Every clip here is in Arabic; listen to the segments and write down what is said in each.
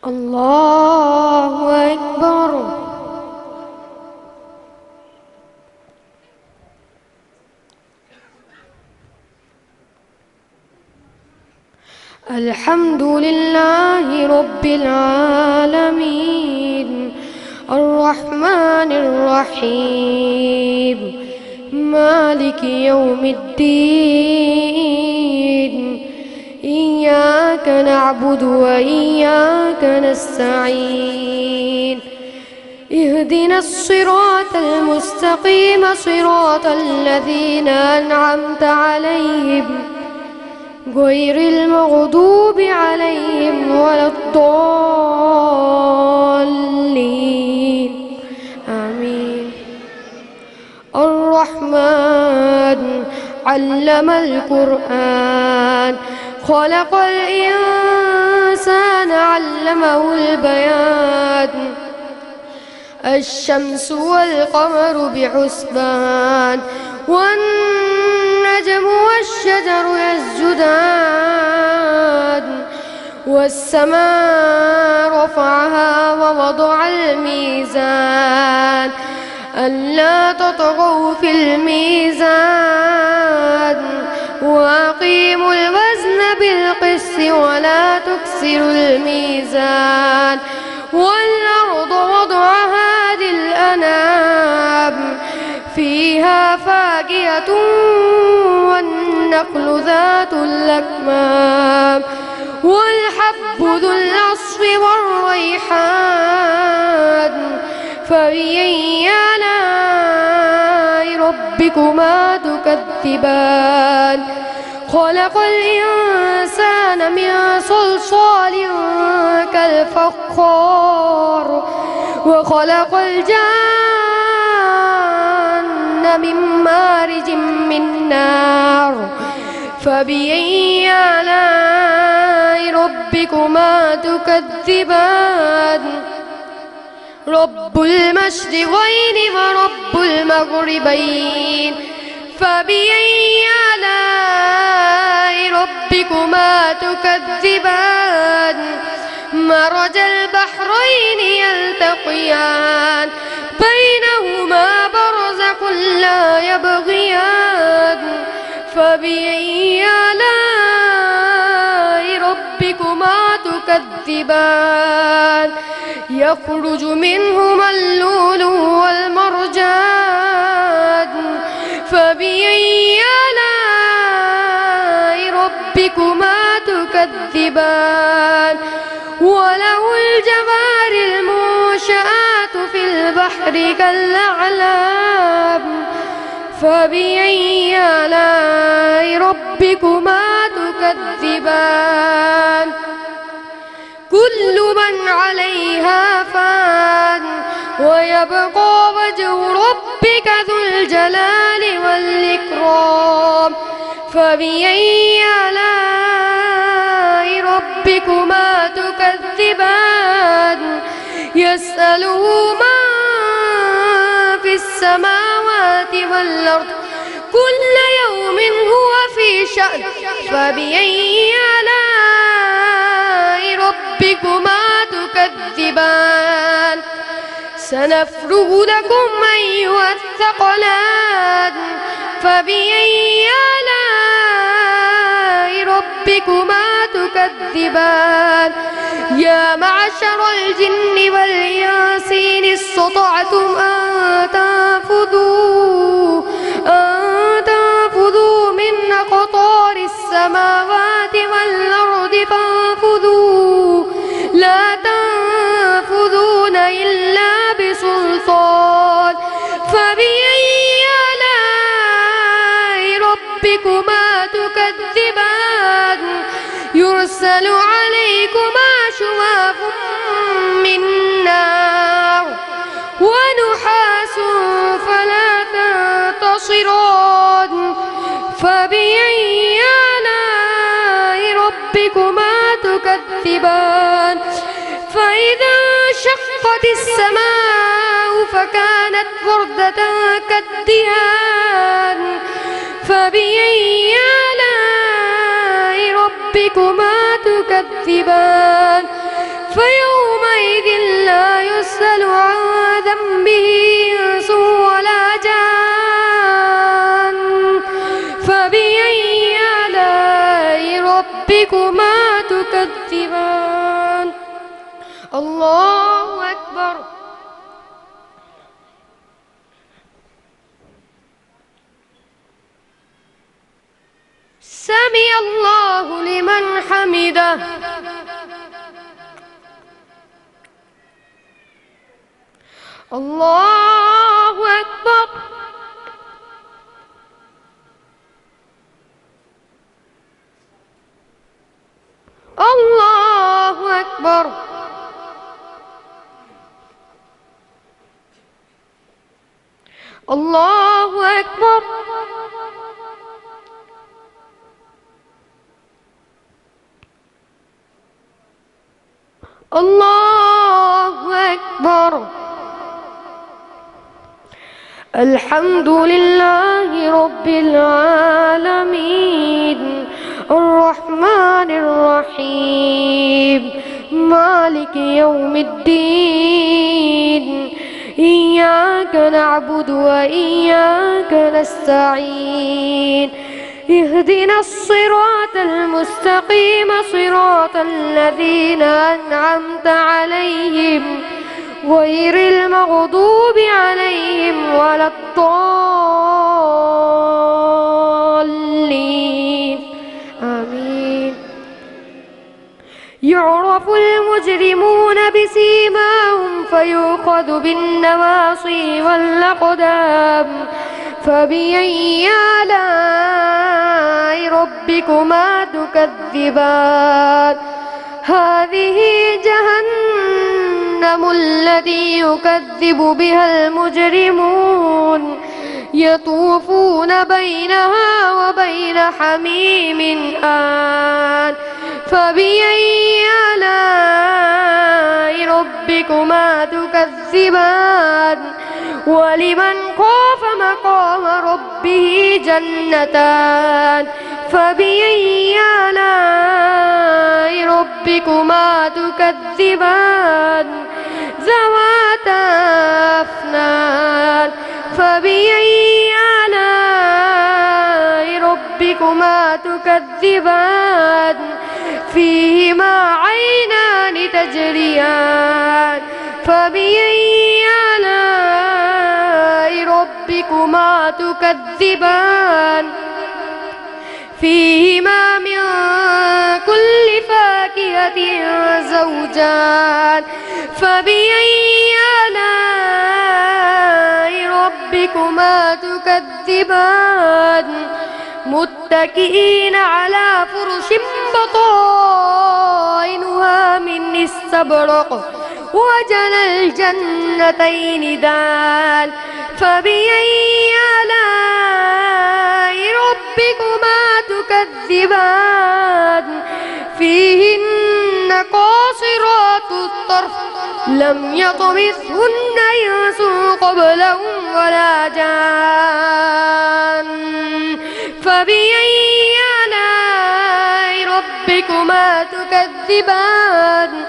الله أكبر. الحمد لله رب العالمين الرحمن الرحيم مالك يوم الدين إياك نعبد وإياك نستعين اهدنا الصراط المستقيم صراط الذين أنعمت عليهم غير المغضوب عليهم ولا الضالين آمين. الرحمن علم القرآن خلق الإنسان علمه البيان الشمس والقمر بحسبان والنجم والشجر يسجدان والسماء رفعها ووضع الميزان ألا تطغوا في الميزان وأقيموا الوزن بالقسط ولا تكسروا الميزان والأرض وضعها للأنام فيها فاكهة والنخل ذات الأكمام والحب ذو العصف والريحان فبأي آلاء ربكما تكذبان خلق الإنسان من صلصال كالفخار وخلق الجان من مارج من نار فبأي آلاء ربكما تكذبان رب المشرقين ورب المغربين فبأي آلاء ربكما تكذبان مرج البحرين يلتقيان بينهما برزخ لا يبغيان فبأي آلاء ربكما تكذبان يخرج منهما اللؤلؤ والمرجان فبأي آلاء ربكما تكذبان وله الجوار المنشآت في البحر كالأعلام فبأي آلاء ربكما تكذبان كل من عليها فان ويبقى وجه ربك ذو الجلال والإكرام فبأي آلاء ربكما تكذبان يسأله من في السماوات والأرض كل يوم هو في شأن فبأي آلاء ربكما تكذبان سنفرغ لكم أيها الثقلان فبأي آلاء ربكما تكذبان يا معشر الجن والإنس إن استطعتم أن تنفذوا من أقطار السماوات والأرض فانفذوا لا تنفذون إلا بسلطان فبأي آلاء ربكما تكذبان يرسل عليكما شواظ من نار ونحاس فلا تنتصران فبأي آلاء ربكما تكذبان فإذا انشقت السماء فكانت وردة كالدهان فبأي آلاء ربكما تكذبان فيوم يسأل عن ذنبه إنس ولا جان فبأي آلاء ربكما تكذبان الله أكبر. سمع الله لمن حمده. الله أكبر. الله أكبر. الله أكبر. الله أكبر. الحمد لله رب العالمين الرحمن الرحيم مالك يوم الدين إياك نعبد وإياك نستعين اهدنا الصراط المستقيم صراط الذين أنعمت عليهم غير المغضوب عليهم ولا الضالين آمين. يعرف المجرمون بسيماهم فيؤخذ بالنواصي والأقدام فبأي آلاء ربكما تكذبان هذه جهنم التي يكذب بها المجرمون يطوفون بينها وبين حميم آن فبأي آلاء ربكما تكذبان ولمن خاف مقام ربه جنتان فبأي آلاء ربكما تكذبان ذواتا أفنان فبأي آلاء ربكما تكذبان فيهما عينان تجريان فبأي آلاء ربكما تكذبان فيهما من كل فاكهة زوجان فبأي آلاء ربكما تكذبان متكئين على فرش بطائنها من استبرق وجنى الجنتين دان فبأي آلاء ربكما تكذبان فيهن قاصرات الطرف لم يطمثهن إنس قبلهم ولا جان فبأي آلاء ربكما تكذبان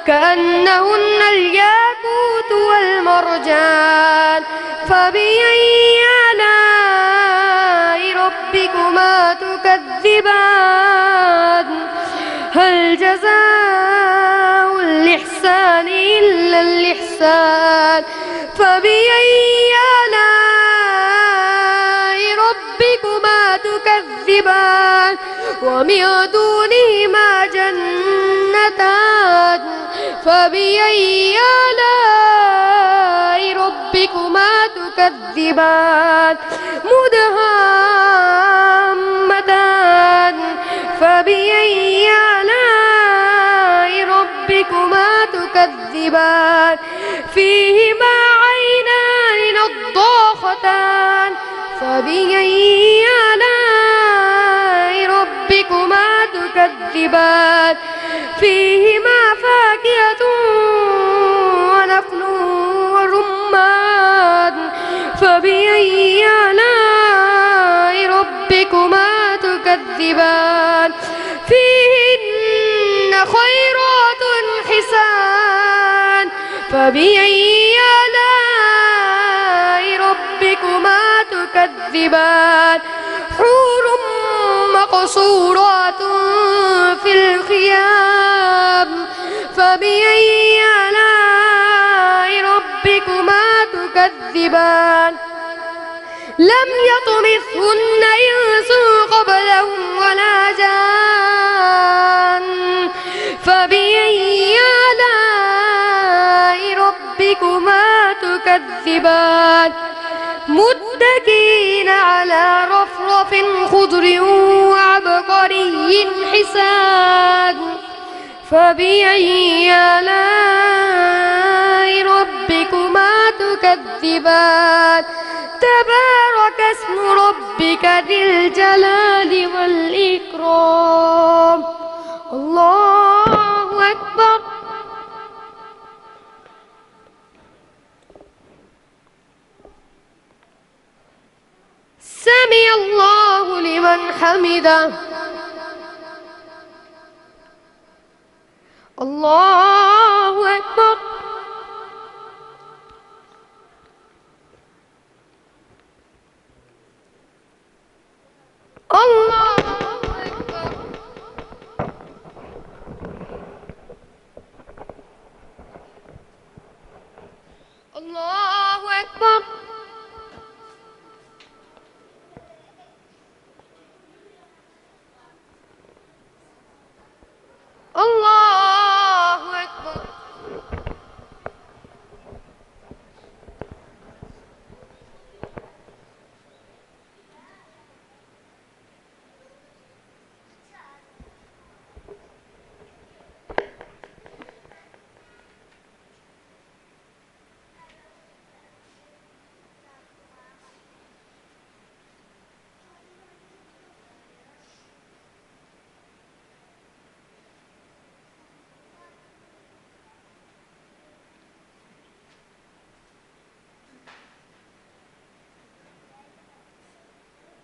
كأنهن الياقوت والمرجان فبأي آلاء ربكما تكذبان هل جزاء الإحسان إلا الإحسان فبأي آلاء ربكما تكذبان ومن دونهما جنتان فبأي آلاء ربكما تكذبان مدهامتان فبأي آلاء ربكما تكذبان فيهما عينان نضاختان فبأي آلاء ربكما تكذبان فيهما فاكهة ونخل ورمان فبأي آلاء ربكما تكذبان فيهن خيرات حسان فبأي آلاء ربكما تكذبان حور مقصورات في الخيام فبأي آلاء ربكما تكذبان لم يطمثهن إنس قبلهم ولا جان فبأي آلاء ربكما تكذبان متكئين على رفرف خضر وعبقري حسان فبأي آلاء ربكما تكذبان تبارك اسم ربك ذي الجلال والإكرام الله أكبر سمع الله لمن حمده الله أكبر الله أكبر الله أكبر الله أكبر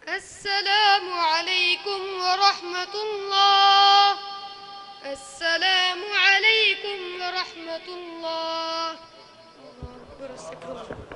السلام عليكم ورحمة الله السلام عليكم ورحمة الله الله أكبر استغفر الله